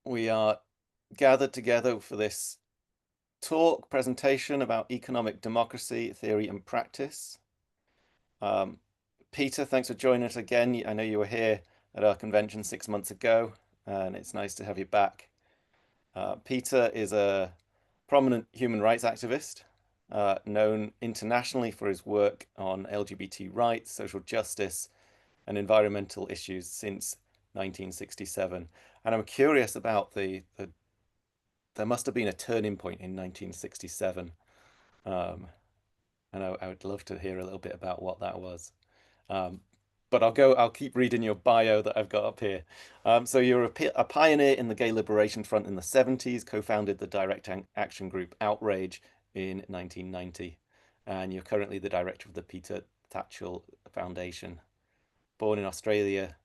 We are gathered together for this presentation about economic democracy, theory and practice. Um, Peter, thanks for joining us again. I know you were here at our convention 6 months ago, and it's nice to have you back. Peter is a prominent human rights activist, known internationally for his work on LGBT rights, social justice, and environmental issues since 1967. And I'm curious about there must have been a turning point in 1967. Um, and I would love to hear a little bit about what that was. Um, but I'll keep reading your bio that I've got up here. So you're a pioneer in the Gay Liberation Front in the 70s, co-founded the direct action group Outrage in 1990. And you're currently the director of the Peter Tatchell Foundation. Born in Australia,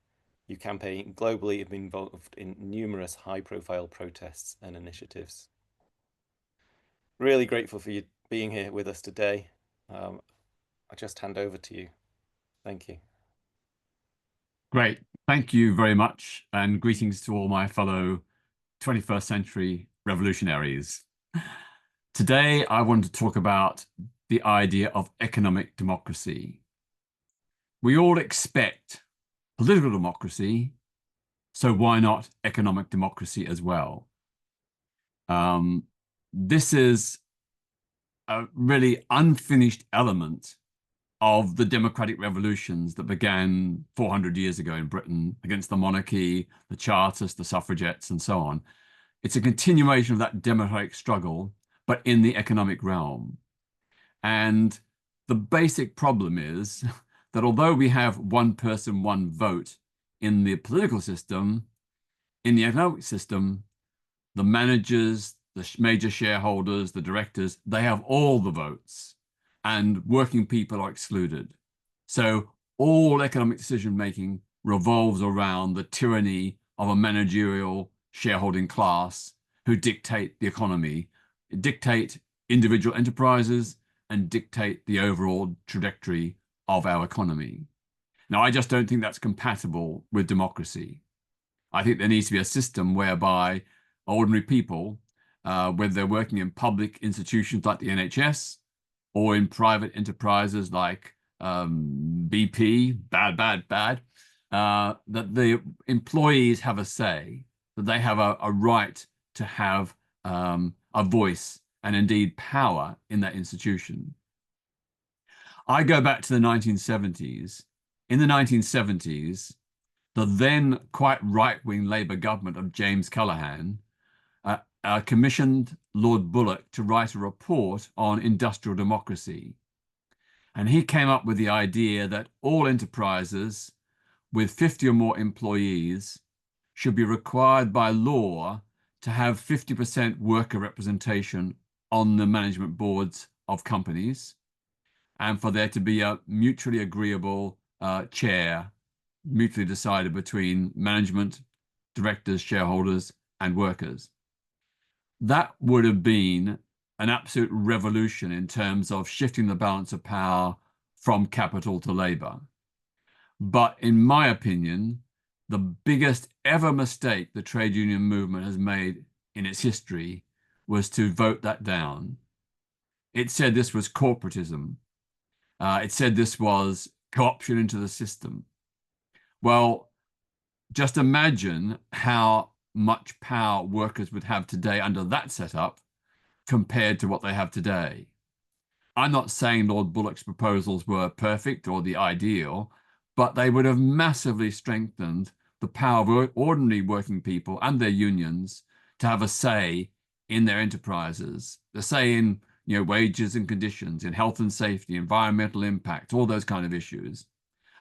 you campaign globally and been involved in numerous high-profile protests and initiatives. Really grateful for you being here with us today. I just hand over to you. Thank you. Great. Thank you very much. And greetings to all my fellow 21st century revolutionaries. Today, I want to talk about the idea of economic democracy. We all expect political democracy, so why not economic democracy as well? This is a really unfinished element of the democratic revolutions that began 400 years ago in Britain against the monarchy, the Chartists, the suffragettes, and so on. It's a continuation of that democratic struggle, but in the economic realm. And the basic problem is that although we have one person, one vote in the political system, in the economic system, the managers, the major shareholders, the directors, they have all the votes, and working people are excluded. So all economic decision making revolves around the tyranny of a managerial shareholding class who dictate the economy, dictate individual enterprises, and dictate the overall trajectory of our economy. Now, I just don't think that's compatible with democracy. I think there needs to be a system whereby ordinary people, whether they're working in public institutions like the NHS or in private enterprises like BP, bad, that the employees have a say, that they have a right to have a voice and indeed power in that institution. I go back to the 1970s. In the 1970s, the then quite right-wing Labour government of James Callaghan commissioned Lord Bullock to write a report on industrial democracy. And he came up with the idea that all enterprises with 50 or more employees should be required by law to have 50% worker representation on the management boards of companies, and for there to be a mutually agreeable chair, mutually decided between management, directors, shareholders, and workers. That would have been an absolute revolution in terms of shifting the balance of power from capital to labor. But in my opinion, the biggest ever mistake the trade union movement has made in its history was to vote that down. It said this was corporatism. It said this was co-option into the system. Well, just imagine how much power workers would have today under that setup compared to what they have today. I'm not saying Lord Bullock's proposals were perfect or the ideal, but they would have massively strengthened the power of ordinary working people and their unions to have a say in their enterprises, the say in wages and conditions, in health and safety, environmental impact, all those kind of issues.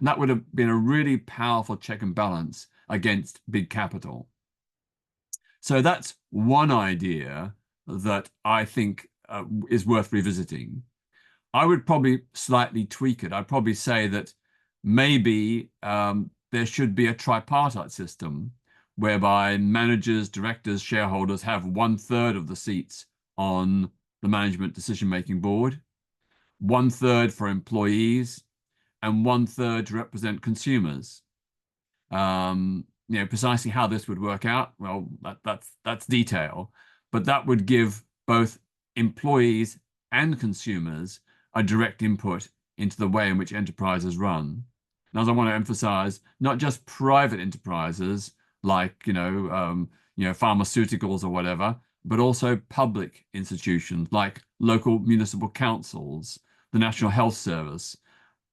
And that would have been a really powerful check and balance against big capital. So that's one idea that I think is worth revisiting. I would probably slightly tweak it. I'd probably say that maybe there should be a tripartite system whereby managers, directors, shareholders have 1/3 of the seats on the management decision-making board, 1/3 for employees, and 1/3 to represent consumers. precisely how this would work out, well, that's detail, but that would give both employees and consumers a direct input into the way in which enterprises run. And as I want to emphasize, not just private enterprises like pharmaceuticals or whatever, but also public institutions like local municipal councils, the National Health Service,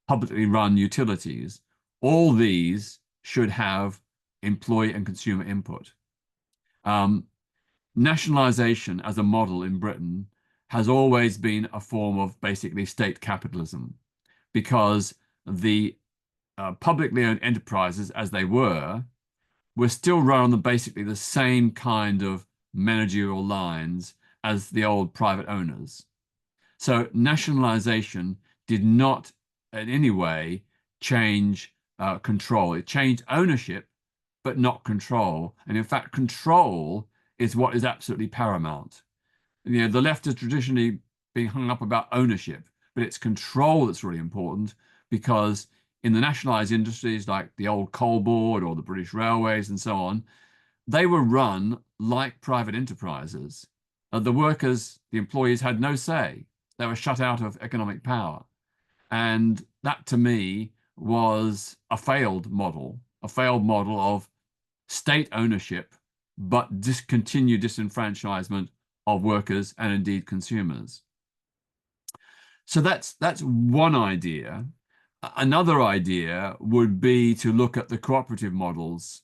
publicly run utilities. All these should have employee and consumer input. Um, Nationalization as a model in Britain has always been a form of basically state capitalism because the publicly owned enterprises, as they were still run on basically the same kind of managerial lines as the old private owners. So nationalization did not in any way change control. It changed ownership, but not control. And in fact, control is what is absolutely paramount. The left has traditionally been hung up about ownership, but it's control that's really important because in the nationalized industries like the old coal board or the British railways and so on, they were run like private enterprises. The workers, the employees had no say. They were shut out of economic power. And that to me was a failed model of state ownership, but discontinued disenfranchisement of workers and indeed consumers. So that's one idea. Another idea would be to look at the cooperative models,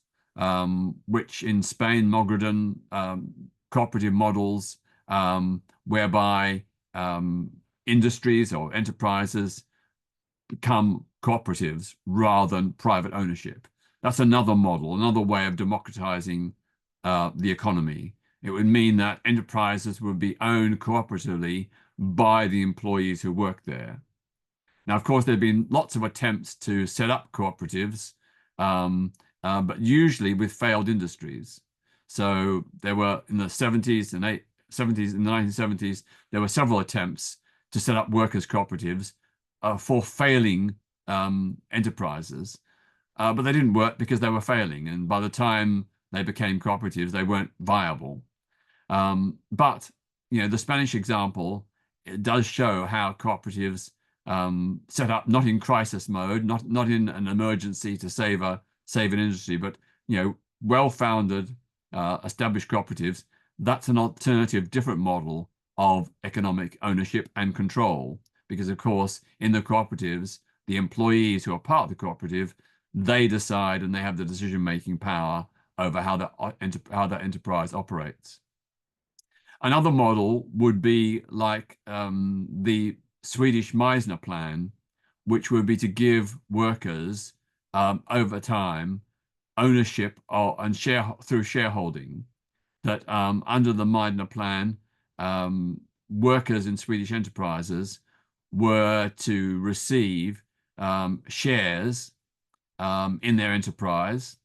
which in Spain, Mogradan cooperative models, whereby industries or enterprises become cooperatives rather than private ownership. That's another model, another way of democratizing the economy. It would mean that enterprises would be owned cooperatively by the employees who work there. Now, of course, there have been lots of attempts to set up cooperatives, but usually with failed industries. So there were in the 70s and 70s, in the 1970s, there were several attempts to set up workers' cooperatives for failing enterprises, but they didn't work because they were failing. And by the time they became cooperatives, they weren't viable. But the Spanish example, it does show how cooperatives set up not in crisis mode, not in an emergency to save an industry, but well-founded, established cooperatives. That's an alternative, different model of economic ownership and control. Because of course, in the cooperatives, the employees who are part of the cooperative, they decide and they have the decision-making power over how that enterprise operates. Another model would be like the Swedish Meissner plan, which would be to give workers over time ownership and through shareholding. That under the Meissner plan, workers in Swedish enterprises were to receive shares in their enterprise.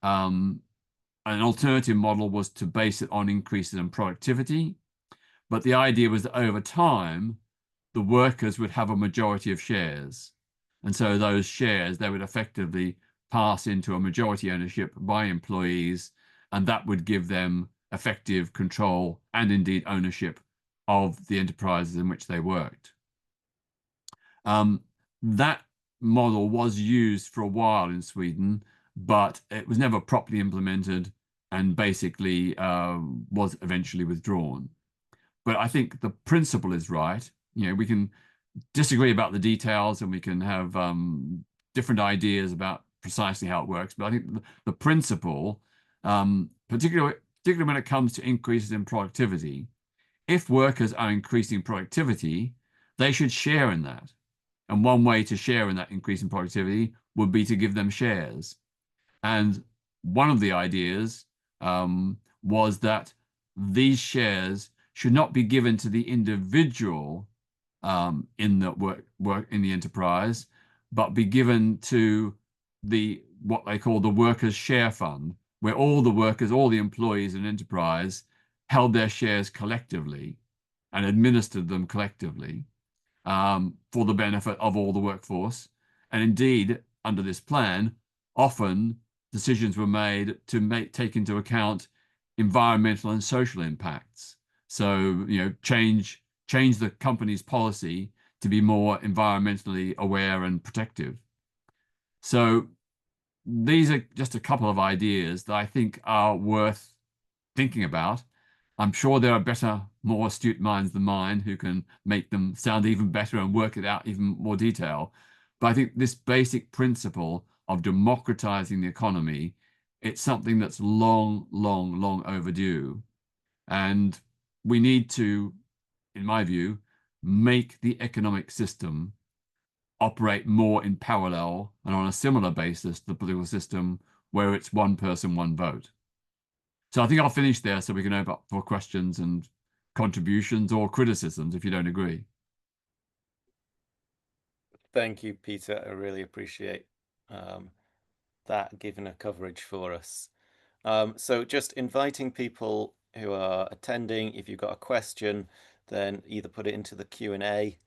An alternative model was to base it on increases in productivity. But the idea was that over time, the workers would have a majority of shares. And so those shares, they would effectively pass into a majority ownership by employees, and that would give them effective control and indeed ownership of the enterprises in which they worked. That model was used for a while in Sweden, but it was never properly implemented and basically was eventually withdrawn. But I think the principle is right. We can disagree about the details and we can have different ideas about precisely how it works. But I think the principle, particularly when it comes to increases in productivity, if workers are increasing productivity, they should share in that. And one way to share in that increase in productivity would be to give them shares. And one of the ideas was that these shares should not be given to the individual in the work in the enterprise, but be given to what they call the workers' share fund, where all the workers, all the employees in enterprise held their shares collectively and administered them collectively for the benefit of all the workforce. And indeed, under this plan, often decisions were made to take into account environmental and social impacts. So, change the company's policy to be more environmentally aware and protective. So these are just a couple of ideas that I think are worth thinking about. I'm sure there are better, more astute minds than mine who can make them sound even better and work it out even more detail. But I think this basic principle of democratizing the economy, it's something that's long, long, long overdue. And we need to, in my view, make the economic system operate more in parallel and on a similar basis to the political system where it's one person, one vote. So I think I'll finish there so we can open up for questions and contributions or criticisms if you don't agree. Thank you, Peter. I really appreciate um, that giving a coverage for us. So just inviting people who are attending, if you've got a question, then either put it into the Q&A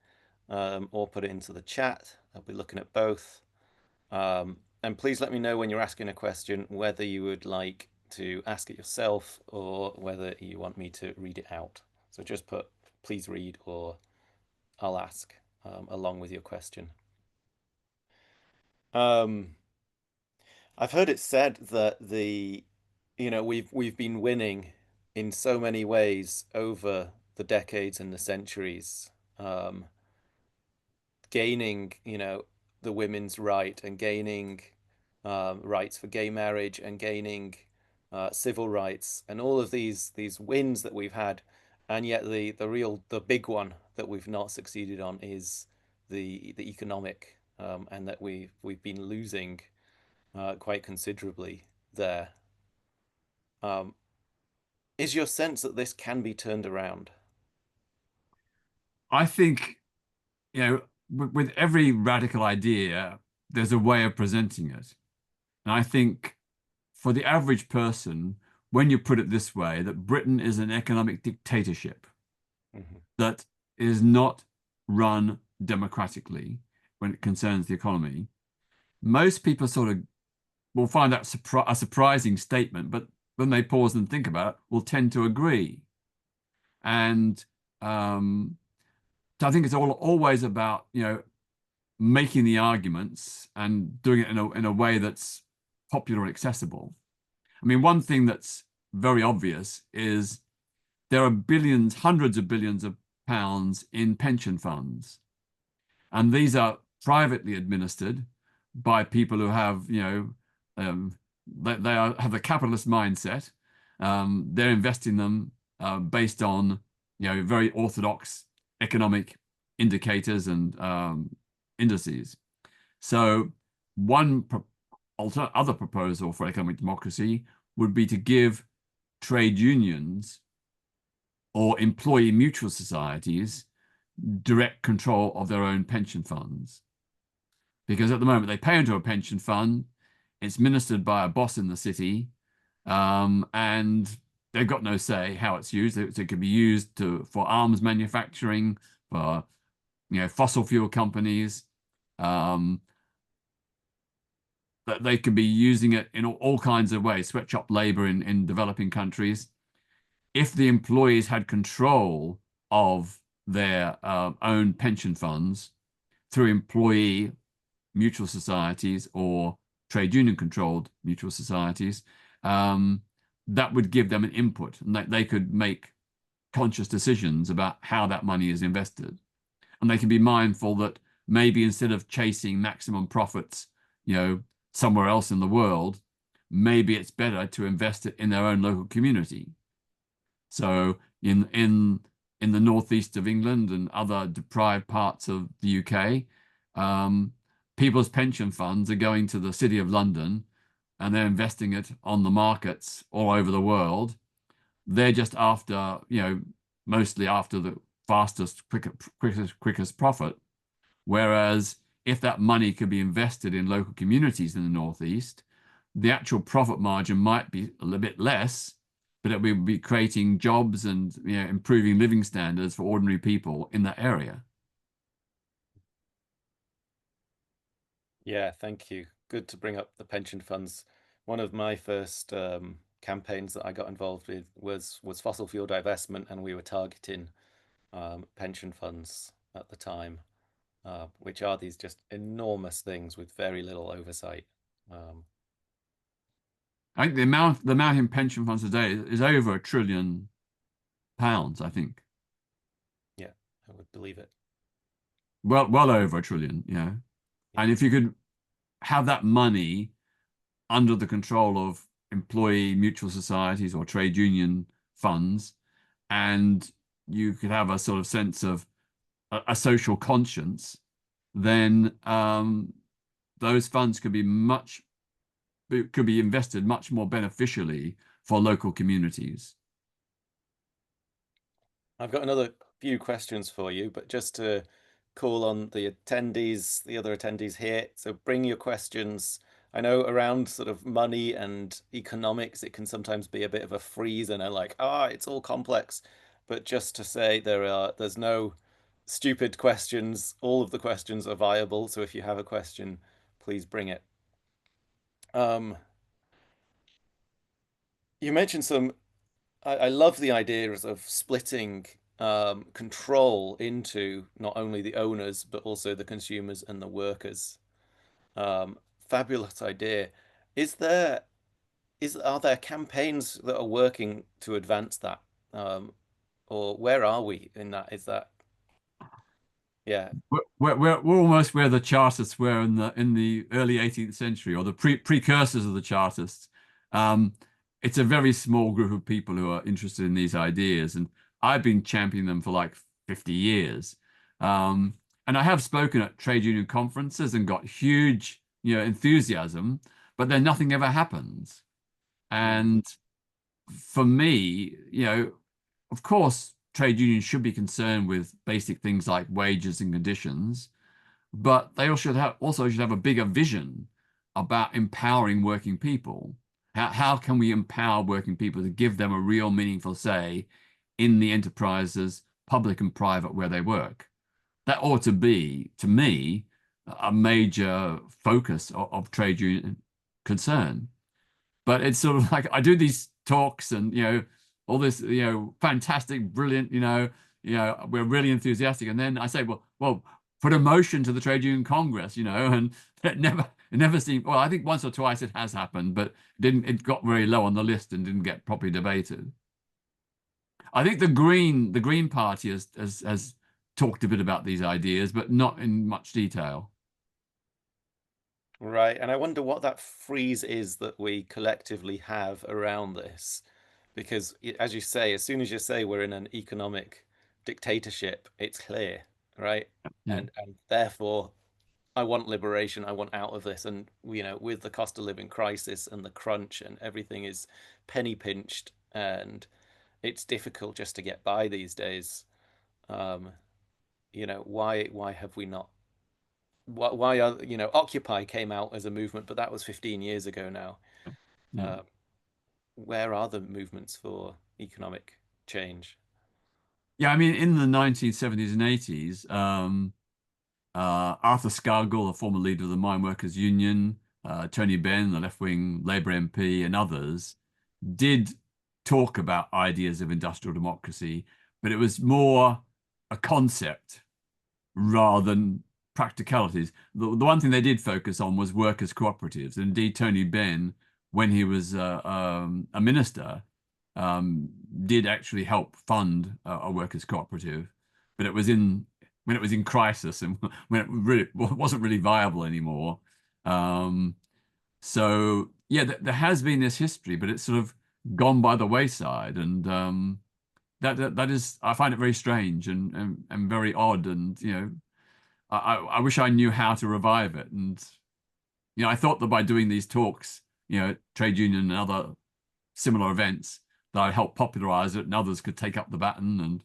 or put it into the chat. I'll be looking at both. And please let me know when you're asking a question, whether you would like to ask it yourself or whether you want me to read it out. So just put please read or I'll ask along with your question. Um, I've heard it said that we've been winning in so many ways over the decades and the centuries, um, gaining, the women's right and gaining rights for gay marriage and gaining civil rights and all of these wins that we've had, and yet the big one that we've not succeeded on is the economic, and that we've been losing quite considerably there. Um, is your sense that this can be turned around? I think, with every radical idea, there's a way of presenting it. And I think for the average person, when you put it this way, that Britain is an economic dictatorship Mhm. that is not run democratically when it concerns the economy, most people sort of will find that a surprising statement, but when they pause and think about it, will tend to agree. And um, so I think it's always about, making the arguments and doing it in a way that's popular and accessible. I mean, one thing that's very obvious is there are billions, hundreds of billions of pounds in pension funds. And these are privately administered by people who have, have a capitalist mindset. They're investing them based on, very orthodox economic indicators and indices. So one other proposal for economic democracy would be to give trade unions or employee mutual societies direct control of their own pension funds. Because at the moment they pay into a pension fund, it's ministered by a boss in the city, and they've got no say how it's used. It could be used for arms manufacturing, for fossil fuel companies. Um, that they could be using it in all kinds of ways, sweatshop labor in developing countries. If the employees had control of their own pension funds through employee mutual societies or trade union controlled mutual societies, um, that would give them an input and they could make conscious decisions about how that money is invested. And they can be mindful that maybe instead of chasing maximum profits, somewhere else in the world, maybe it's better to invest it in their own local community. So in the northeast of England and other deprived parts of the UK, people's pension funds are going to the City of London and they're investing it on the markets all over the world. They're just after, mostly after the fastest, quickest profit. Whereas if that money could be invested in local communities in the northeast, the actual profit margin might be a little bit less, but it would be creating jobs and improving living standards for ordinary people in that area. Yeah, thank you. Good to bring up the pension funds One of my first campaigns that I got involved with was fossil fuel divestment, and we were targeting pension funds at the time, which are these just enormous things with very little oversight. Um, I think the amount in pension funds today is over £1 trillion, I think. yeah, I would believe it. Well over a trillion, Yeah. And if you could have that money under the control of employee mutual societies or trade union funds, and you could have a sort of sense of a social conscience, then those funds could be invested much more beneficially for local communities. I've got another few questions for you, but just to call on the attendees, the other attendees here. So bring your questions. I know around sort of money and economics, it can sometimes be a bit of a freeze and a like, it's all complex. But just to say there's no stupid questions. All of the questions are viable. So if you have a question, please bring it. Um, you mentioned some I love the ideas of splitting control into not only the owners but also the consumers and the workers. Um, Fabulous idea. Is there are there campaigns that are working to advance that, or where are we in that? Is that yeah? We're almost where the Chartists were in the early 18th century, or the precursors of the Chartists. Um, it's a very small group of people who are interested in these ideas, and I've been championing them for like 50 years. Um, and I have spoken at trade union conferences and got huge, enthusiasm, but then nothing ever happens. Mm. And for me, of course, trade unions should be concerned with basic things like wages and conditions, but they also should have a bigger vision about empowering working people. How can we empower working people to give them a real meaningful say in the enterprises, public and private, where they work? That ought to be, to me, a major focus of trade union concern. But it's sort of like I do these talks and all this fantastic, brilliant, we're really enthusiastic, and then I say, well, put a motion to the trade union congress, and it never seemed. Well, I think once or twice it has happened, but it got very low on the list and didn't get properly debated. I think the Green Party has talked a bit about these ideas, but not in much detail. Right. And I wonder what that freeze is that we collectively have around this. Because, as you say, as soon as you say we're in an economic dictatorship, it's clear, right? Yeah, And therefore, I want liberation. I want out of this. And, with the cost of living crisis and the crunch and everything is penny pinched and it's difficult just to get by these days. Um, why have we not why are Occupy came out as a movement, but that was 15 years ago now. yeah. Uh, where are the movements for economic change? Yeah, I mean, in the 1970s and 80s, Arthur Scargill, the former leader of the Mine Workers Union, Tony Benn, the left-wing Labour MP, and others did talk about ideas of industrial democracy, but it was more a concept rather than practicalities. The one thing they did focus on was workers' cooperatives. And indeed, Tony Benn, when he was a minister, um, did actually help fund a workers' cooperative, but it was in when it was in crisis and when it really wasn't really viable anymore. Um, so yeah, there has been this history, but it's sort of gone by the wayside, and that is I find it very strange and very odd, and I wish I knew how to revive it. And I thought that by doing these talks, trade union and other similar events, that I'd help popularize it and others could take up the baton.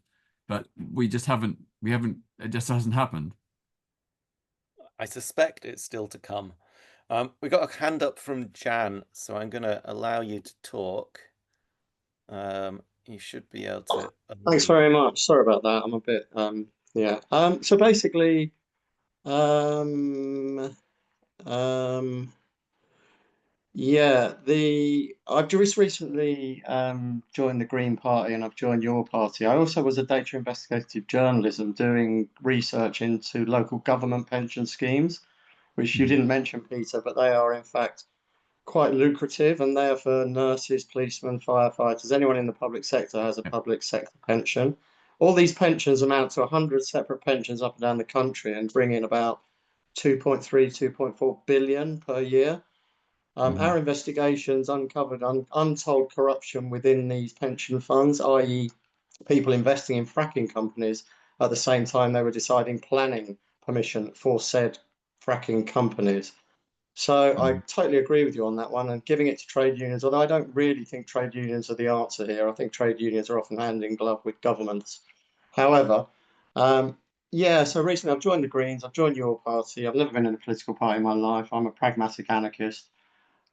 But we haven't, it just hasn't happened. I suspect it's still to come. We got a hand up from Jan, so I'm going to allow you to talk. You should be able Oh, to thanks unmute. very much. Sorry about that. I'm a bit yeah. So basically, um um Yeah, I've just recently joined the Green Party and I've joined your party. I also was a data investigative journalism doing research into local government pension schemes, which you Mhm. didn't mention, Peter, but they are in fact quite lucrative and they are for nurses, policemen, firefighters. Anyone in the public sector has a Yeah. public sector pension. All these pensions amount to 100 separate pensions up and down the country and bring in about 2.3, 2.4 billion per year. Mhm. Our investigations uncovered untold corruption within these pension funds, i.e., people investing in fracking companies at the same time they were deciding planning permission for said fracking companies. So I Mhm. totally agree with you on that one and giving it to trade unions, although I don't really think trade unions are the answer here. I think trade unions are often hand in glove with governments. However, yeah, so recently I've joined the Greens, I've joined your party. I've never been in a political party in my life. I'm a pragmatic anarchist.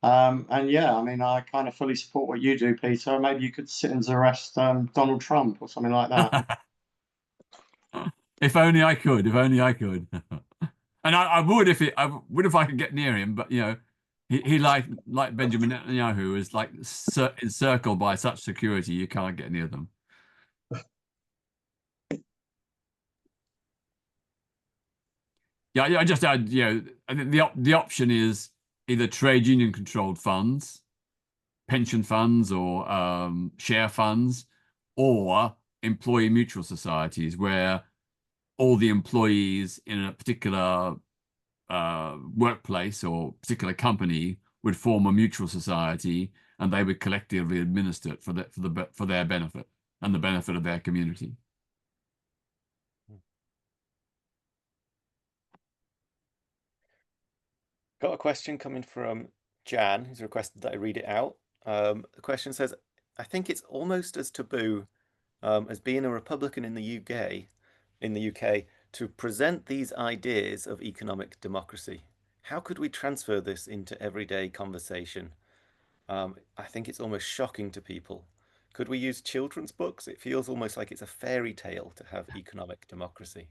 And yeah, I mean, I kind of fully support what you do, Peter. Maybe you could sit and arrest Donald Trump or something like that. If only I could. If only I could. And I would if if I could get near him. But he like Benjamin Netanyahu is like encircled by such security you can't get near them. Yeah, I just add, I think the option is either trade union controlled funds, pension funds, or share funds, or employee mutual societies where all the employees in a particular workplace or particular company would form a mutual society and they would collectively administer it for their benefit and the benefit of their community. Got a question coming from Jan, who's requested that I read it out. The question says, I think it's almost as taboo as being a Republican in the UK, to present these ideas of economic democracy. How could we transfer this into everyday conversation? I think it's almost shocking to people. Could we use children's books? It feels almost like it's a fairy tale to have economic democracy.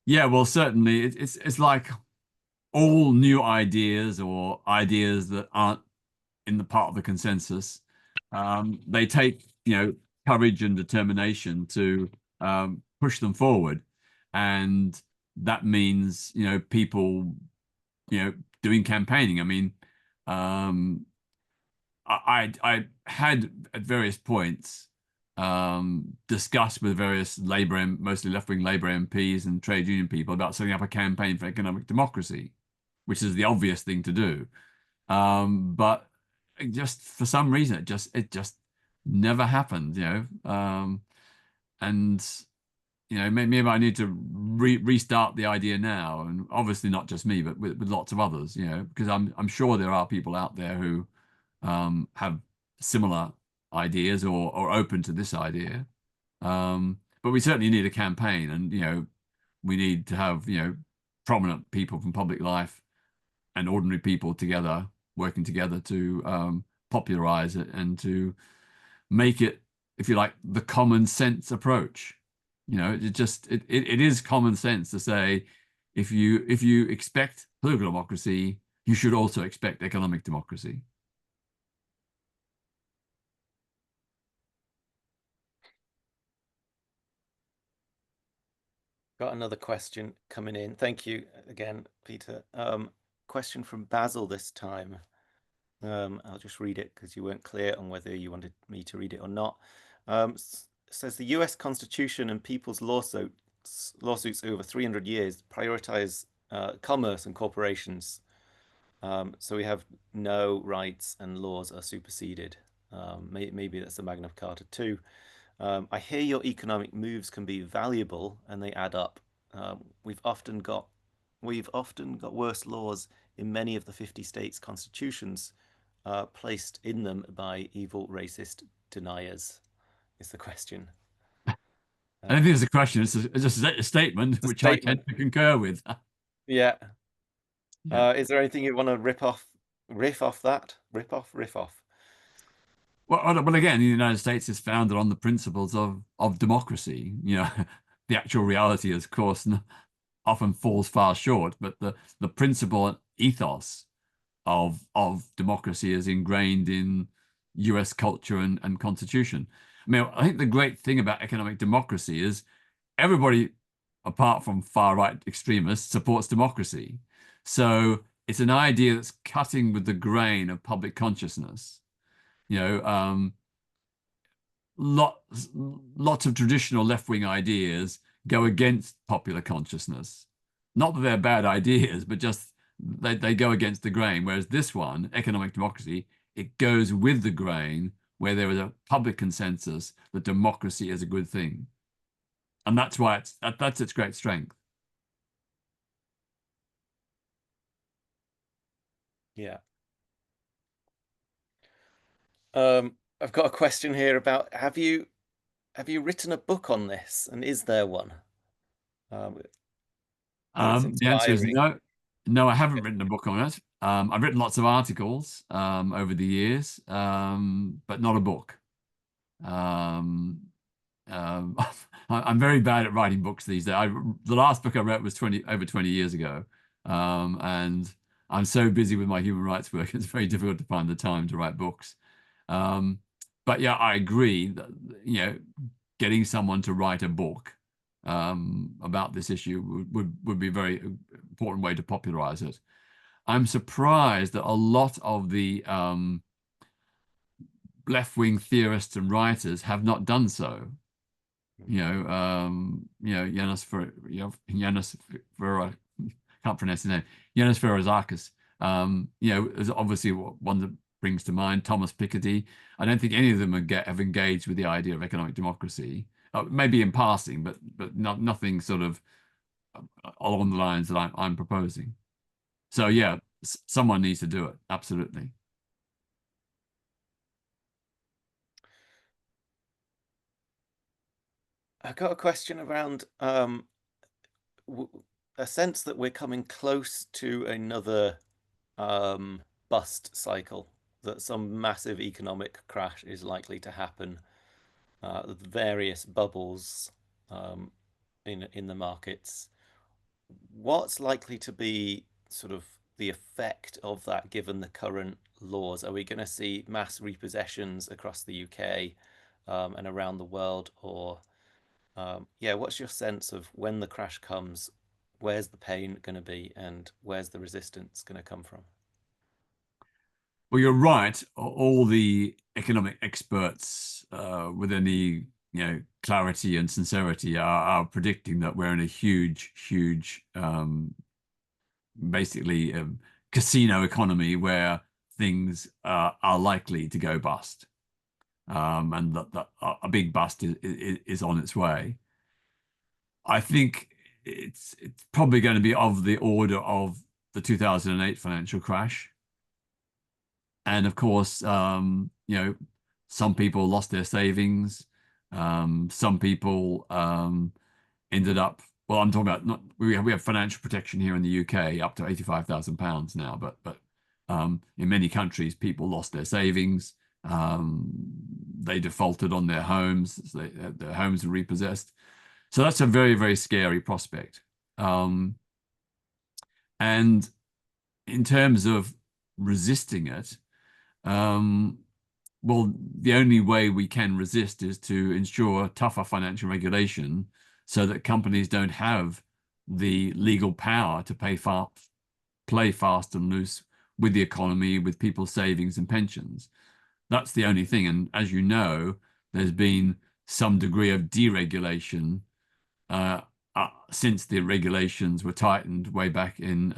Yeah, well, certainly it's like all new ideas or ideas that aren't in the part of the consensus. They take, courage and determination to push them forward. And that means, people, doing campaigning. I mean, um, I had at various points discussed with various Labour, mostly left-wing Labour MPs and trade union people about setting up a campaign for economic democracy, which is the obvious thing to do. But just for some reason, it just never happened, and maybe I need to restart the idea now, and obviously not just me, but with lots of others, because I'm sure there are people out there who have similar ideas or open to this idea. But we certainly need a campaign, and we need to have prominent people from public life and ordinary people together, working together to popularize it and to make it, if you like, the common sense approach. It is common sense to say if you expect political democracy, you should also expect economic democracy. Got another question coming in. Thank you again, Peter. Question from Basil this time. I'll just read it because you weren't clear on whether you wanted me to read it or not. Says the US Constitution and people's lawsuits over 300 years prioritize commerce and corporations. So we have no rights and laws are superseded. Maybe that's the Magna Carta too. I hear your economic moves can be valuable and they add up. We've often got worse laws in many of the 50 states' constitutions placed in them by evil racist deniers, is the question. I don't Uh, think it's a question, it's just a statement it's a which I tend statement. to concur with. Yeah. Yeah. Is there anything you want to riff off that? Riff off. Well, again, the United States is founded on the principles of democracy. The actual reality, of course, often falls far short, but the principle and ethos of democracy as ingrained in US culture and constitution. I mean, I think the great thing about economic democracy is everybody, apart from far right extremists, supports democracy. So it's an idea that's cutting with the grain of public consciousness. You know, lots of traditional left-wing ideas go against popular consciousness. Not that they're bad ideas, but just they go against the grain. Whereas this one, economic democracy, it goes with the grain, where there is a public consensus that democracy is a good thing. And that's why that's its great strength. Yeah. I've got a question here about have you written a book on this, and is there one um, that's The answer is inspiring? no. No, I haven't written a book on it. I've written lots of articles over the years, but not a book. Um, I'm very bad at writing books these days. The last book I wrote was over 20 years ago, and I'm so busy with my human rights work, it's very difficult to find the time to write books. Um, but yeah, I agree that, getting someone to write a book about this issue would be a very important way to popularize it. I'm surprised that a lot of the left-wing theorists and writers have not done so. Yanis for Yanis for can't pronounce his name. Yanis Varoufakis. Is obviously one that brings to mind. Thomas Piketty. I don't think any of them have engaged with the idea of economic democracy. Maybe in passing, but nothing sort of along the lines that I'm proposing. So yeah, someone needs to do it. Absolutely. I got a question around a sense that we're coming close to another bust cycle, that some massive economic crash is likely to happen, various bubbles um, in the markets. What's likely to be sort of the effect of that given the current laws? Are we going to see mass repossessions across the UK and around the world? Or, yeah, what's your sense of when the crash comes, where's the pain going to be and where's the resistance going to come from? Well, you're right. All the economic experts, with any clarity and sincerity, are predicting that we're in a huge, basically casino economy where things are likely to go bust, and that a big bust is on its way. I think it's probably going to be of the order of the 2008 financial crash. And of course, some people lost their savings. Some people ended up, well, I'm talking about not, we have financial protection here in the UK up to £85,000 now, but in many countries, people lost their savings. They defaulted on their homes. So their homes were repossessed. So that's a very, very scary prospect. And in terms of resisting it, um, well, the only way we can resist is to ensure tougher financial regulation so that companies don't have the legal power to play fast and loose with the economy, with people's savings and pensions. That's the only thing. And as you know, there's been some degree of deregulation uh, since the regulations were tightened way back in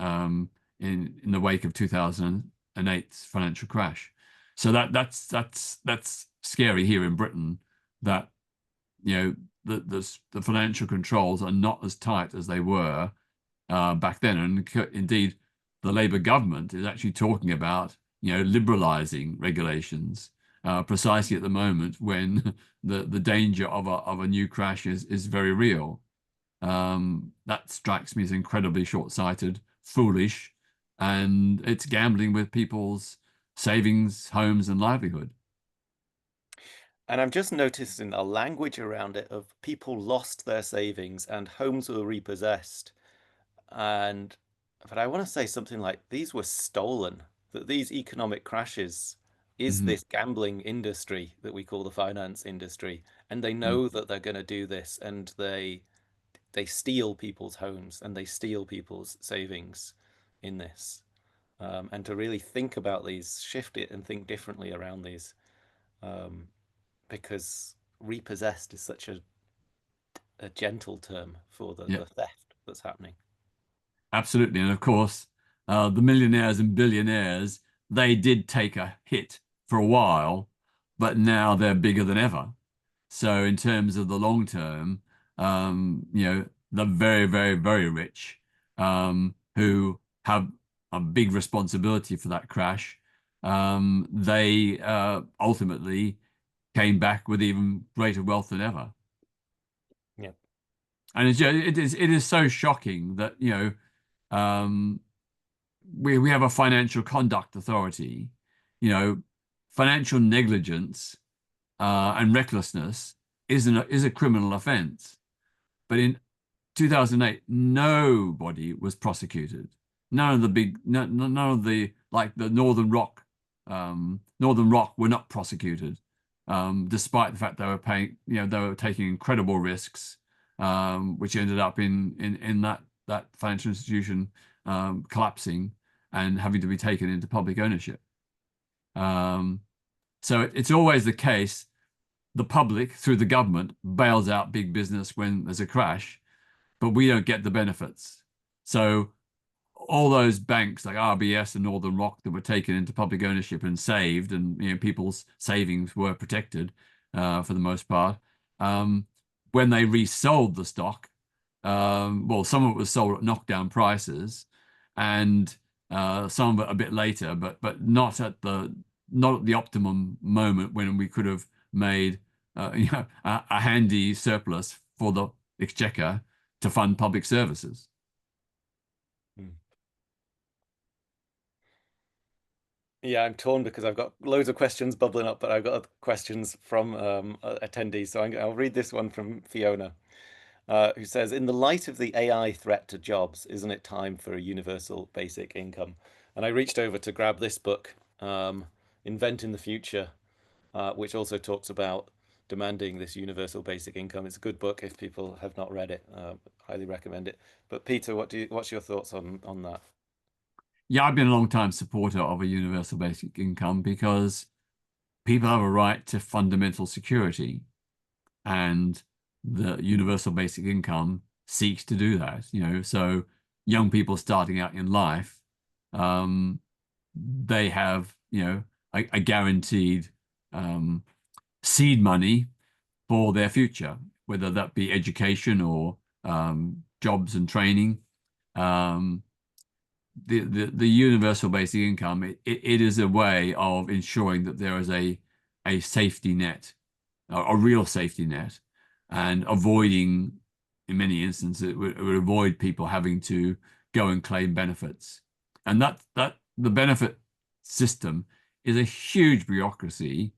the wake of 2008's financial crash. So that's scary here in Britain, that the financial controls are not as tight as they were back then. And indeed, the Labour government is actually talking about liberalising regulations precisely at the moment when the danger of a new crash is very real. That strikes me as incredibly short-sighted, foolish, and it's gambling with people's savings, homes, and livelihood. And I've just noticed in the language around it of people lost their savings and homes were repossessed. And but I want to say something like these were stolen. that these economic crashes is Hmm. this gambling industry that we call the finance industry, and they Mm. know that they're going to do this, and they steal people's homes and they steal people's savings in this. And to really think about these, shift it and think differently around these, um, because repossessed is such a gentle term for Yeah, the theft that's happening. absolutely. And of course, the millionaires and billionaires, they did take a hit for a while, but now they're bigger than ever. So in terms of the long term, the very, very, very rich, who have a big responsibility for that crash, they ultimately came back with even greater wealth than ever. Yeah. And it is so shocking that, um, we have a financial conduct authority, financial negligence and recklessness is a criminal offense. But in 2008, nobody was prosecuted. None of the like the Northern Rock were not prosecuted, despite the fact they were paying, they were taking incredible risks, which ended up in that financial institution collapsing and having to be taken into public ownership. Um, so it's always the case the public, through the government, bails out big business when there's a crash, but we don't get the benefits. So all those banks like RBS and Northern Rock that were taken into public ownership and saved, and people's savings were protected for the most part. Um, when they resold the stock, well, some of it was sold at knockdown prices, and some of it a bit later, but not at the optimum moment when we could have made a handy surplus for the exchequer to fund public services. Mm. Yeah, I'm torn because I've got loads of questions bubbling up, but I've got questions from attendees. So I'll read this one from Fiona, who says, in the light of the AI threat to jobs, isn't it time for a universal basic income? And I reached over to grab this book, Inventing the Future, which also talks about demanding this universal basic income. It's a good book if people have not read it. Highly recommend it. But Peter, what's your thoughts on that? Yeah, I've been a long time supporter of a universal basic income because people have a right to fundamental security, and the universal basic income seeks to do that. So young people starting out in life, um, they have, a guaranteed um, seed money for their future, whether that be education or jobs and training. Um, the universal basic income, it is a way of ensuring that there is a safety net, a real safety net, and avoiding, in many instances, it would avoid people having to go and claim benefits. And that the benefit system is a huge bureaucracy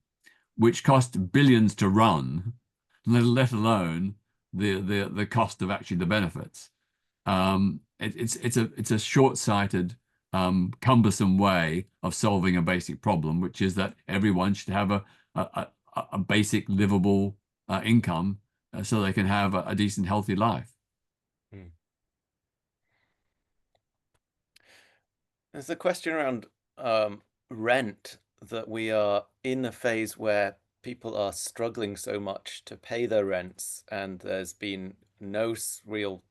which costs billions to run, let alone the cost of actually the benefits. It's a short-sighted, cumbersome way of solving a basic problem, which is that everyone should have a, a basic livable income, so they can have a decent, healthy life. Hmm. There's a question around rent, that we are in a phase where people are struggling so much to pay their rents, and there's been no real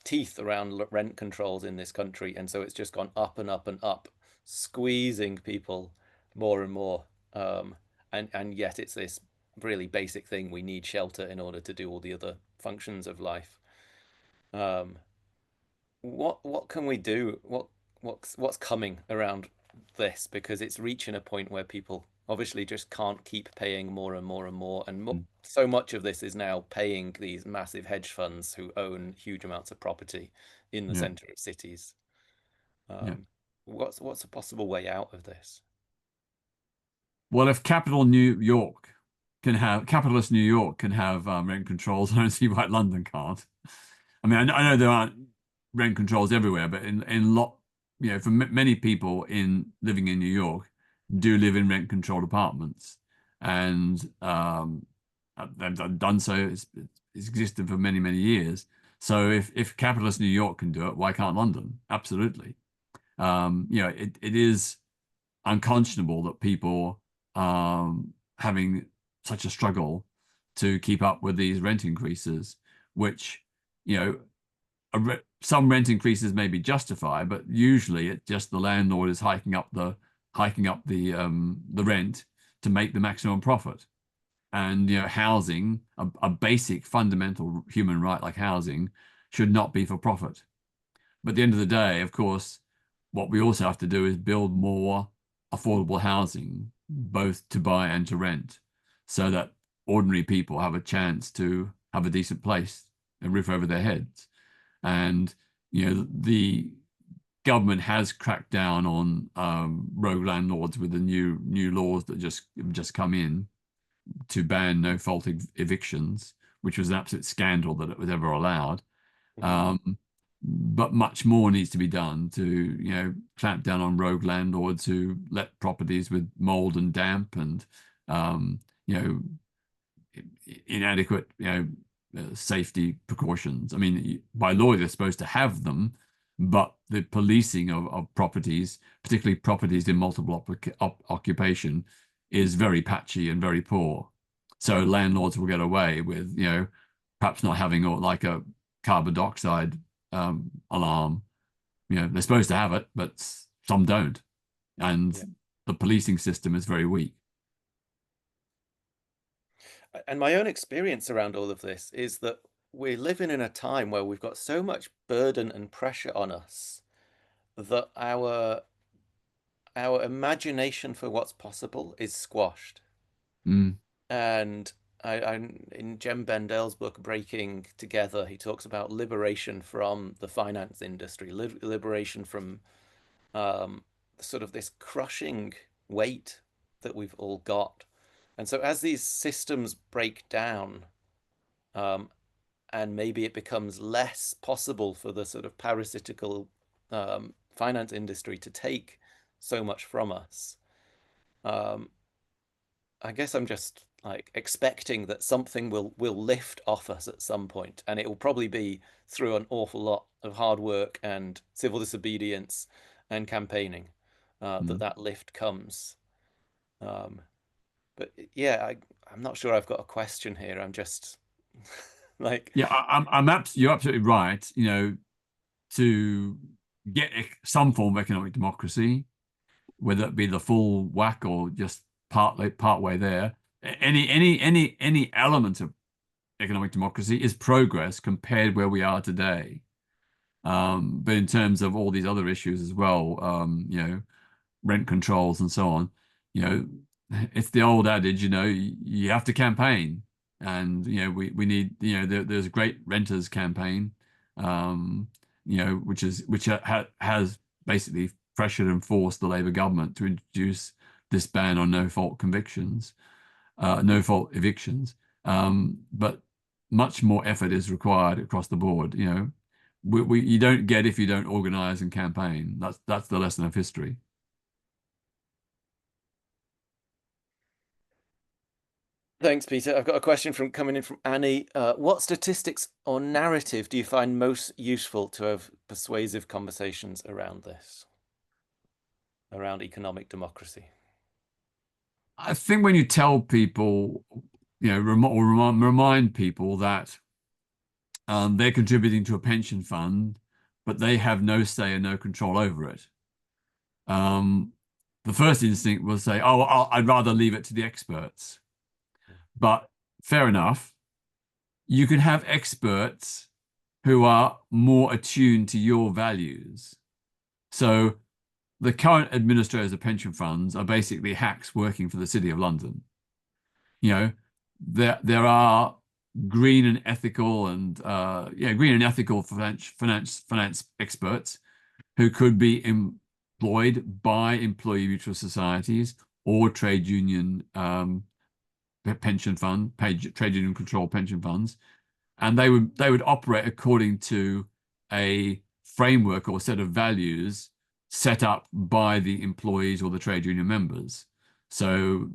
teeth around rent controls in this country, and so it's just gone up and up and up, squeezing people more and more. Um, and yet it's this really basic thing. We need shelter in order to do all the other functions of life. Um, what can we do? What's coming around this? Because it's reaching a point where people obviously just can't keep paying more and more and more, and Mm. so much of this is now paying these massive hedge funds who own huge amounts of property in the Yeah, center of cities. yeah. Um, what's a possible way out of this? Well, if capital New York capitalist New York can have rent controls, I don't see why London can't. I mean, I know there aren't rent controls everywhere, but in lot for many people living in New York do live in rent-controlled apartments, and they've done so. It's existed for many, many years. So if capitalist New York can do it, why can't London? Absolutely. It is unconscionable that people having such a struggle to keep up with these rent increases, which, you know, some rent increases may be justified, but usually it's just the landlord is hiking up the rent to make the maximum profit. And housing, a basic fundamental human right like housing, should not be for profit. But at the end of the day, of course, what we also have to do is build more affordable housing, both to buy and to rent, so that ordinary people have a chance to have a decent place, a roof over their heads. And the government has cracked down on rogue landlords with the new laws that just come in to ban no-fault evictions, which was an absolute scandal that it was ever allowed. But much more needs to be done to, clamp down on rogue landlords who let properties with mold and damp and, inadequate, safety precautions. I mean, by law, they're supposed to have them, but the policing of properties, particularly properties in multiple occupation, is very patchy and very poor. So landlords will get away with, perhaps not having like a carbon dioxide alarm. They're supposed to have it, but some don't. And the policing system is very weak. And my own experience around all of this is that we're living in a time where we've got so much burden and pressure on us that our imagination for what's possible is squashed. Mm. And in Jem Bendel's book Breaking Together, he talks about liberation from the finance industry, liberation from sort of this crushing weight that we've all got. And so as these systems break down, and maybe it becomes less possible for the sort of parasitical finance industry to take so much from us, um, I guess I'm just like expecting that something will lift off us at some point, and it will probably be through an awful lot of hard work and civil disobedience and campaigning Mm. that lift comes. Um, but yeah, I'm not sure I've got a question here. I'm just like, Yeah, you're absolutely right. To get some form of economic democracy, whether it be the full whack or just part way there, any element of economic democracy is progress compared where we are today. But in terms of all these other issues as well, rent controls and so on, you know, it's the old adage, you have to campaign. And, we need, there's a great renters campaign, which has basically pressured and forced the Labour government to introduce this ban on no-fault convictions, no-fault evictions. But much more effort is required across the board. You don't get if you don't organize and campaign. That's the lesson of history. thanks, Peter. I've got a question coming in from Annie. What statistics or narrative do you find most useful to have persuasive conversations around this, around economic democracy? I think when you tell people, remind people that they're contributing to a pension fund, but they have no say and no control over it. The first instinct will say, "Oh, I'd rather leave it to the experts." But fair enough. You can have experts who are more attuned to your values. So the current administrators of pension funds are basically hacks working for the City of London. There are green and ethical and finance experts who could be employed by employee mutual societies or trade union trade union controlled pension funds, and they would operate according to a framework or set of values set up by the employees or the trade union members. So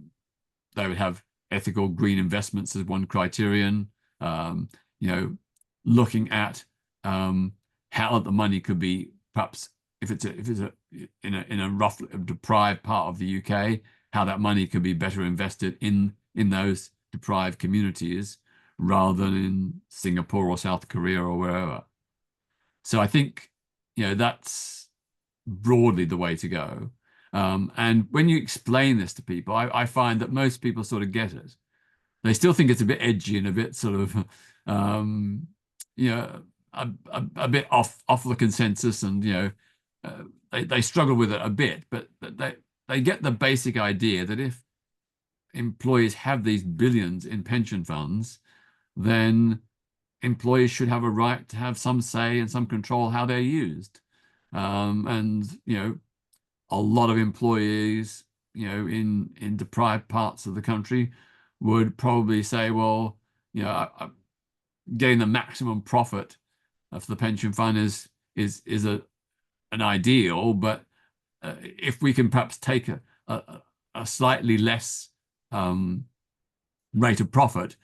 they would have ethical green investments as one criterion, um, you know, looking at how the money could be perhaps if it's in a rough deprived part of the UK, how that money could be better invested in those deprived communities rather than in Singapore or South Korea or wherever. So I think, that's broadly the way to go. And when you explain this to people, I find that most people sort of get it. They still think it's a bit edgy and a bit sort of, um, you know, a bit off the consensus, and they struggle with it a bit, but they get the basic idea that if employees have these billions in pension funds, then employees should have a right to have some say and some control how they're used. And a lot of employees, in deprived parts of the country would probably say, well, getting the maximum profit for the pension fund is an ideal, but if we can perhaps take a slightly less rate of profit,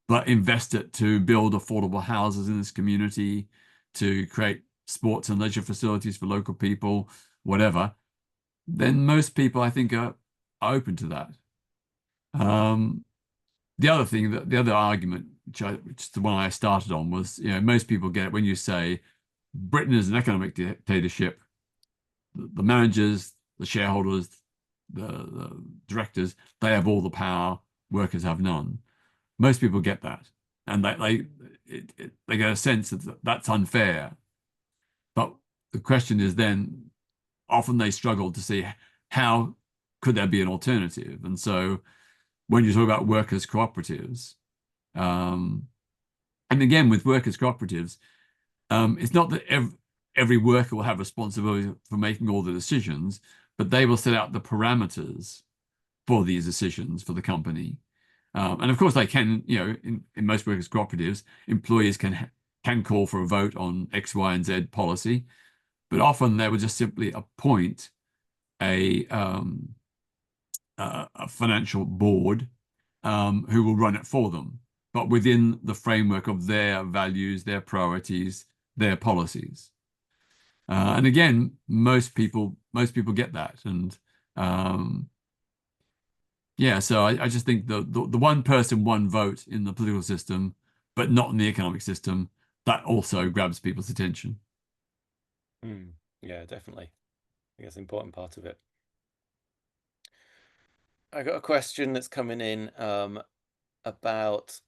but invest it to build affordable houses in this community, to create sports and leisure facilities for local people, whatever, then most people, I think, are open to that. The other thing, the other argument, which is the one I started on, was, most people get it when you say Britain is an economic dictatorship. The managers, the shareholders, the directors, they have all the power, workers have none. Most people get that, and they get a sense that that's unfair. But the question is then, often they struggle to see how could there be an alternative. And so when you talk about workers' cooperatives, and again with workers' cooperatives, it's not that every worker will have responsibility for making all the decisions, but they will set out the parameters for these decisions for the company. And of course, they can, in most workers' cooperatives, employees can call for a vote on X, Y, and Z policy, but often they will just simply appoint a financial board who will run it for them, but within the framework of their values, their priorities, their policies. And again, most people get that, and yeah, so I just think the one person, one vote in the political system, but not in the economic system, that also grabs people's attention. Yeah, definitely. I guess an important part of it. I got a question that's coming in about,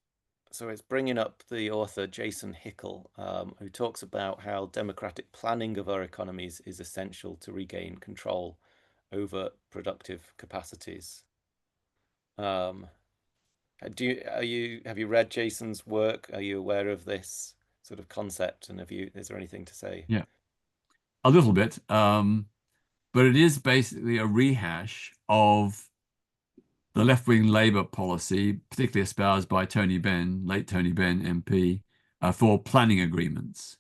so it's bringing up the author Jason Hickel, who talks about how democratic planning of our economies is essential to regain control over productive capacities. Have you read Jason's work? Are you aware of this sort of concept? And is there anything to say? Yeah, a little bit, but it is basically a rehash of the left-wing Labour policy, particularly espoused by Tony Benn, late Tony Benn MP, for planning agreements.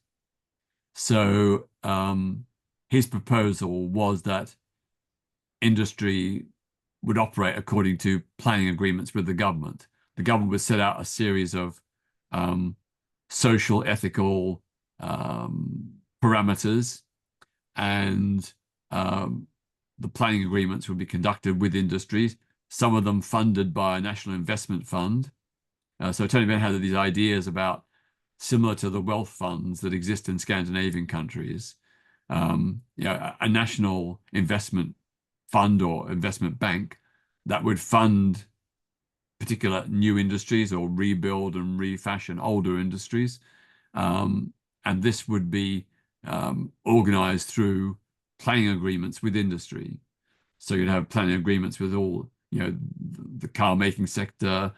So his proposal was that industry would operate according to planning agreements with the government. The government would set out a series of social, ethical parameters, and the planning agreements would be conducted with industries, some of them funded by a national investment fund. So Tony Benn had these ideas about, similar to the wealth funds that exist in Scandinavian countries, a national investment fund or investment bank that would fund particular new industries or rebuild and refashion older industries. And this would be organized through planning agreements with industry. So you'd have planning agreements with all, the car making sector,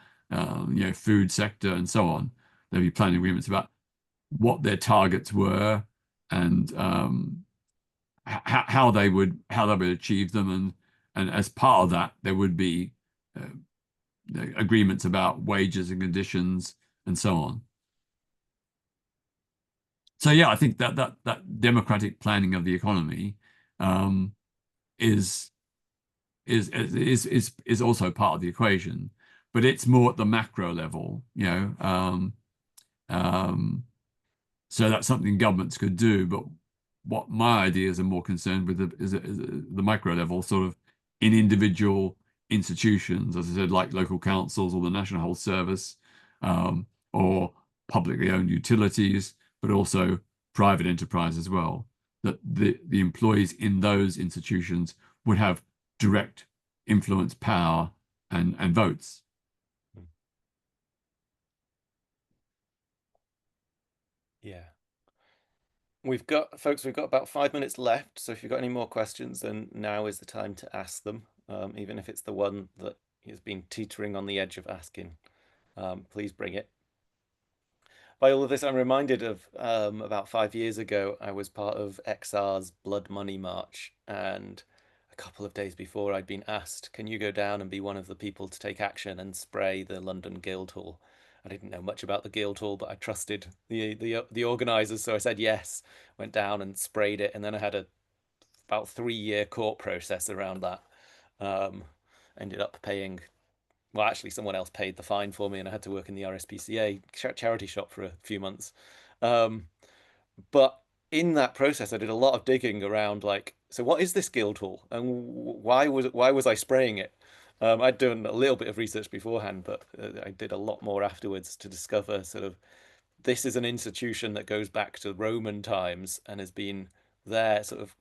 food sector, and so on. There'd be planning agreements about what their targets were, and how they would achieve them, and as part of that, there would be agreements about wages and conditions and so on. So yeah, I think that democratic planning of the economy um, is is also part of the equation, but it's more at the macro level, um, so that's something governments could do. But what my ideas are more concerned with is the micro level, sort of in individual institutions, as I said, like local councils or the National Health Service, or publicly owned utilities, but also private enterprise as well. That the employees in those institutions would have direct influence, power, and votes. Yeah. We've got, folks, we've got about 5 minutes left. So if you've got any more questions, then now is the time to ask them, even if it's the one that has been teetering on the edge of asking. Please bring it. By all of this, I'm reminded of about 5 years ago, I was part of XR's Blood Money March. And a couple of days before, I'd been asked, can you go down and be one of the people to take action and spray the London Guildhall? I didn't know much about the Guildhall, but I trusted the organisers, so I said yes. Went down and sprayed it, and then I had a about 3 year court process around that. Um, Ended up paying, well, actually, someone else paid the fine for me, and I had to work in the RSPCA charity shop for a few months. Um, but in that process, I did a lot of digging around, like, so what is this Guildhall, and why was I spraying it? I'd done a little bit of research beforehand, but I did a lot more afterwards to discover sort of this is an institution that goes back to Roman times and has been there sort of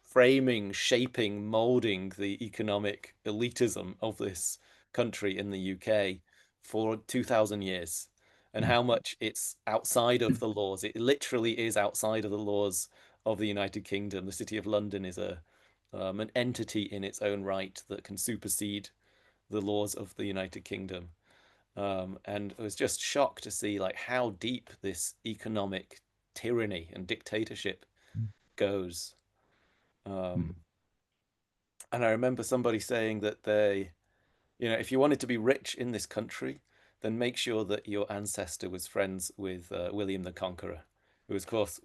framing, shaping, molding the economic elitism of this country in the UK for 2000 years, and how much it's outside of the laws. It literally is outside of the laws of the United Kingdom. The City of London is an entity in its own right that can supersede the laws of the United Kingdom. And I was just shocked to see like how deep this economic tyranny and dictatorship goes. Um, and I remember somebody saying that if you wanted to be rich in this country, then make sure that your ancestor was friends with William the Conqueror, who, of course,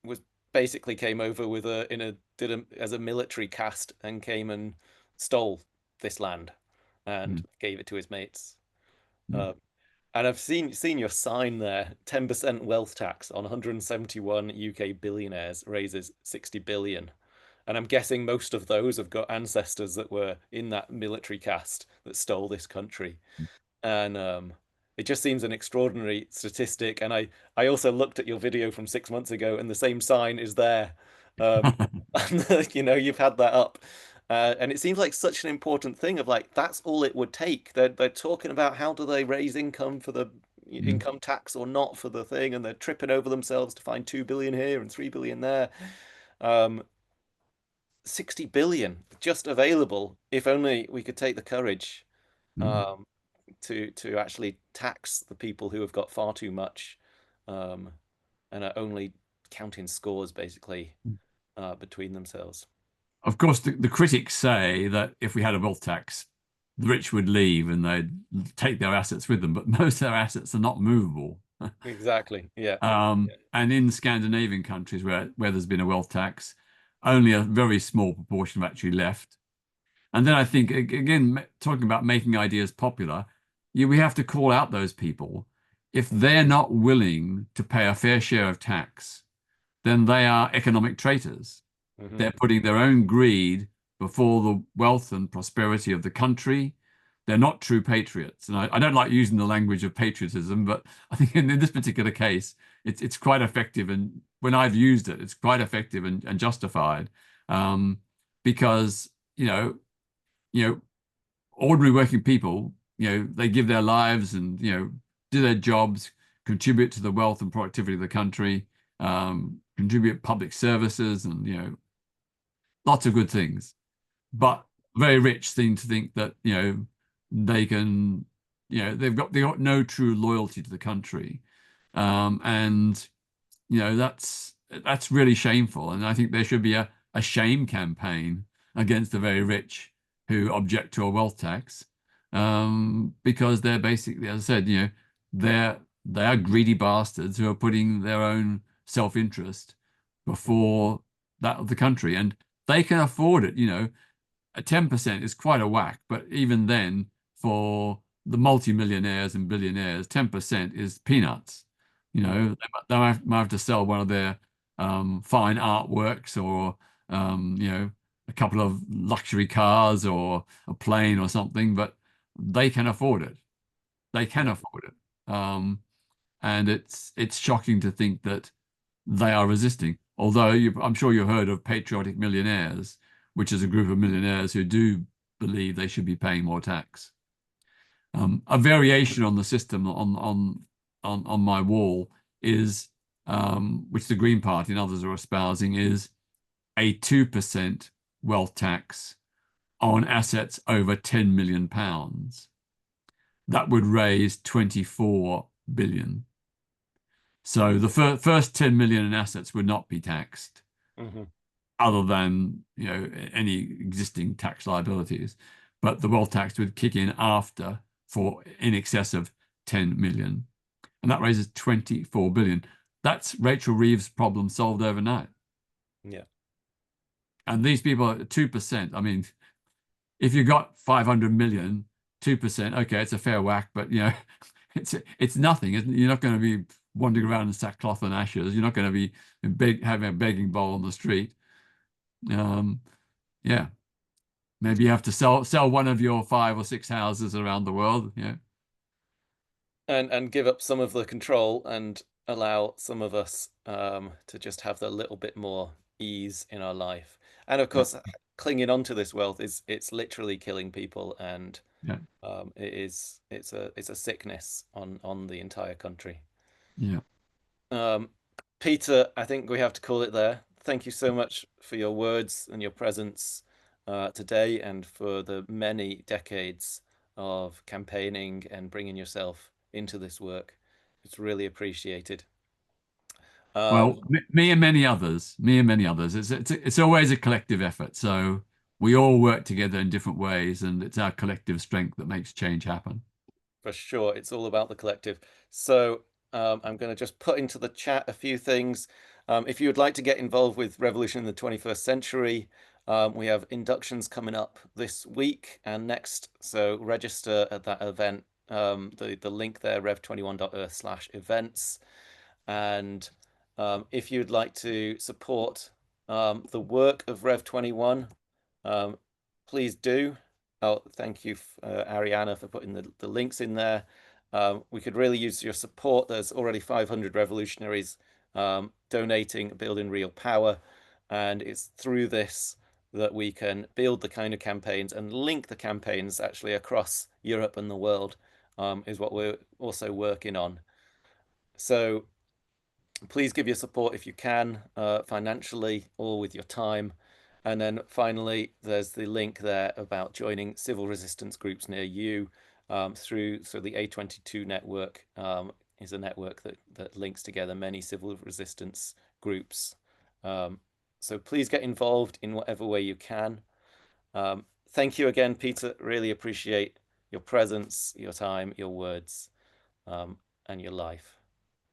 was basically came over with as a military caste and came and stole this land and gave it to his mates. Uh, And I've seen your sign there, 10% wealth tax on 171 UK billionaires raises 60 billion. And I'm guessing most of those have got ancestors that were in that military caste that stole this country. And it just seems an extraordinary statistic. And I also looked at your video from 6 months ago, and the same sign is there. Um, you've had that up. And it seems like such an important thing of like, that's all it would take. They're talking about how do they raise income for the income tax or not for the thing, and they're tripping over themselves to find 2 billion here and 3 billion there. Um, 60 billion just available if only we could take the courage um, to actually tax the people who have got far too much, um, and are only counting scores basically between themselves. Of course, the critics say that if we had a wealth tax, the rich would leave and they'd take their assets with them, but most of their assets are not movable. Exactly. Yeah. And in Scandinavian countries where there's been a wealth tax, only a very small proportion have actually left. And then I think, again, talking about making ideas popular, we have to call out those people. If they're not willing to pay a fair share of tax, then they are economic traitors. Hmm. They're putting their own greed before the wealth and prosperity of the country. They're not true patriots. And I don't like using the language of patriotism, but I think in this particular case, it's quite effective. And when I've used it, it's quite effective and justified, because, ordinary working people, they give their lives and, do their jobs, contribute to the wealth and productivity of the country, contribute public services and, lots of good things. But very rich seem to think that, they can, they've got no true loyalty to the country. And, that's really shameful. And I think there should be a shame campaign against the very rich who object to a wealth tax, because they're basically, as I said, they are greedy bastards who are putting their own self-interest before that of the country, and they can afford it. You know, a 10% is quite a whack, but even then, for the multimillionaires and billionaires, 10% is peanuts. You know, they might have to sell one of their fine artworks, or you know, a couple of luxury cars or a plane or something, but they can afford it. They can Yeah. afford it. And it's shocking to think that they are resisting. Although I'm sure you've heard of patriotic millionaires, which is a group of millionaires who do believe they should be paying more tax. A variation on the system on my wall is, which the Green Party and others are espousing, is a 2% wealth tax on assets over £10 million. That would raise 24 billion. So the first 10 million in assets would not be taxed, Hmm. other than, you know, any existing tax liabilities. But the wealth tax would kick in after, for in excess of 10 million. And that raises 24 billion. That's Rachel Reeves' problem solved overnight. Yeah. And these people are 2%. I mean, if you got 500 million, 2%, okay, it's a fair whack, but you know, it's nothing. You're not going to be wandering around in sackcloth and ashes. You're not going to be having a begging bowl on the street. Um, yeah, maybe you have to sell one of your 5 or 6 houses around the world. Yeah, And give up some of the control and allow some of us to just have the little bit more ease in our life. And of yeah, course, clinging on to this wealth is it's literally killing people, and yeah, it's a sickness on the entire country. yeah. Um, Peter, I think we have to call it there. Thank you so much for your words and your presence today, and for the many decades of campaigning and bringing yourself into this work. It's really appreciated. Well, Um, me and many others, me and many others. It's always a collective effort. So we all work together in different ways, and it's our collective strength that makes change happen. For sure, it's all about the collective. So I'm going to just put into the chat a few things. If you would like to get involved with Revolution in the 21st Century, we have inductions coming up this week and next. So register at that event. The link there, rev21.earth/events. And if you'd like to support the work of Rev21, um, please do. Oh, thank you, Ariana, for putting the links in there. We could really use your support. There's already 500 revolutionaries donating, building real power. And it's through this that we can build the kind of campaigns and link the campaigns actually across Europe and the world, is what we're also working on. So please give your support if you can, financially or with your time. And then finally, there's the link there about joining civil resistance groups near you, so the A22 network is a network that links together many civil resistance groups. Um, so please get involved in whatever way you can. Thank you again, Peter. Really appreciate your presence, your time, your words, um, and your life.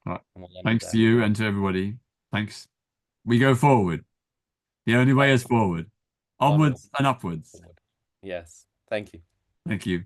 Right. And we'll end it Thanks to there. you and to everybody. Thanks. We go forward. The only way is forward. Onward. Onwards and upwards. Forward. Yes. Thank you. Thank you.